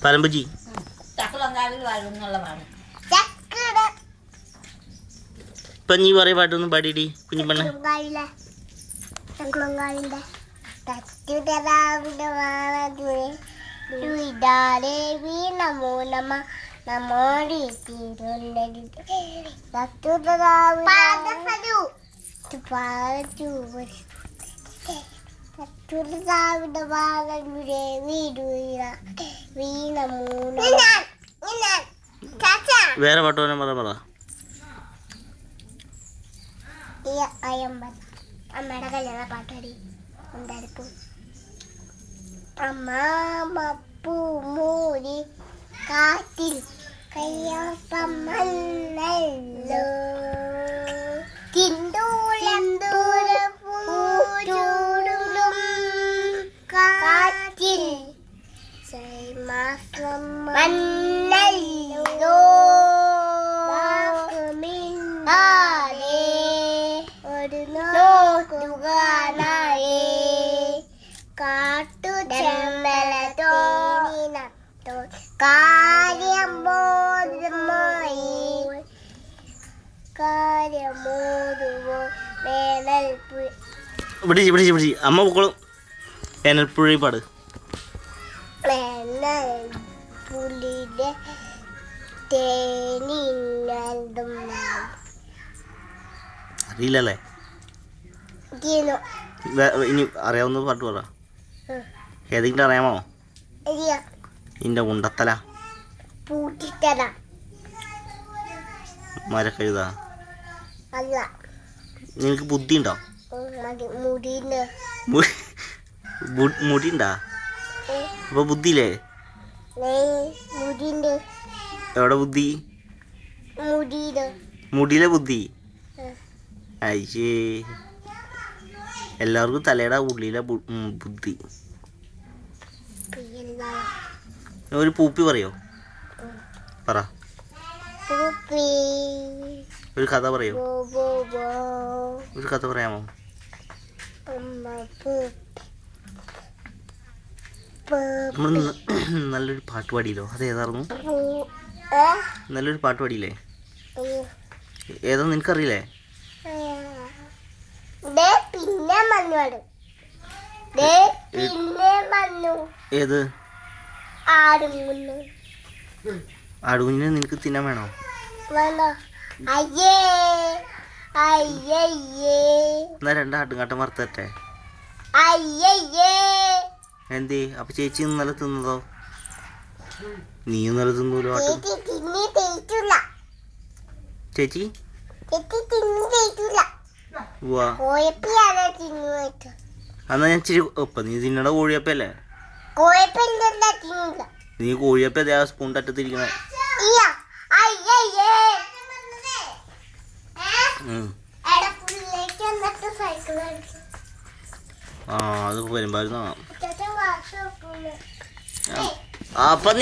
പഴംപൊരി. ഇപ്പൊ നീ പറയ പാട്ടൊന്നും പാടിയിടി കുഞ്ഞിപ്പെണ്ണ. വേറെ പാട്ട് പറയാൻ പറ. അമ്മയുടെ കല്യാണ പാട്ടാടി എന്തായിരിക്കും? അമ്മ മപ്പു മൂടി കാറ്റിൽ കയ്യൊപ്പം മണ്ണല്ലോ ചൂടും കാറ്റിൽ മാസം മണ്ണല്ലോ ഒരു നോക്കുകാനായേ കാട്ടു ചെമ്പലത്തോ കാര്യമോതുവോ പിടിച്ച് അമ്മ പൊക്കോളും. വേനൽപ്പുഴ പാട്. വേനൽപ്പുലിയുടെ തേനിന്നും അറിയില്ലല്ലേ? ഇനി അറിയാവുന്ന പാട്ട് പറ. ഏതെങ്കിലും അറിയാമോ? നിന്റെ ഉണ്ടത്തല പൂട്ടിത്തല മരക്കഴുത. അല്ല, നിനക്ക് ബുദ്ധി ഉണ്ടോ? മുടി ഉണ്ടാ? അപ്പൊ ബുദ്ധിയില്ലേ? എവിടെ ബുദ്ധി? മുടിയിലെ ബുദ്ധി. അയ്യേ, എല്ലാവർക്കും തലയുടെ ഉള്ളിലെ ബുദ്ധി. ഒരു പൂപ്പി പറയോ? പറ. ഒരു കഥ പറയോ? ഒരു കഥ പറയാമോ? നമ്മൾ നല്ലൊരു പാട്ട് പാടിയല്ലോ, അതേതായിരുന്നു? നല്ലൊരു പാട്ട് പാടിയില്ലേ? ഏതാ നിനക്കറിയില്ലേ? ഏത്? ആടുകുഞ്ഞിനെ നിനക്ക് തിന്നാൻ വേണോ? എന്നാ രണ്ടാട്ടുംകാട്ടം വറുത്തട്ടെ. എന്തേ? അപ്പൊ ചേച്ചി ഇന്നലെ തിന്നതോ? നീ ഇന്നലെ തിന്നൂലോ ചേച്ചി? എന്നാ ഞാൻ ഇച്ചിരി ഒപ്പം നീ തിന്നട കോഴിയപ്പല്ലേ? നീ കോഴിയപ്പ അതേ സ്പൂൺ അറ്റത്തിരിക്കണേ. അത് വരുമ്പായിരുന്നു. അപ്പൊ നീ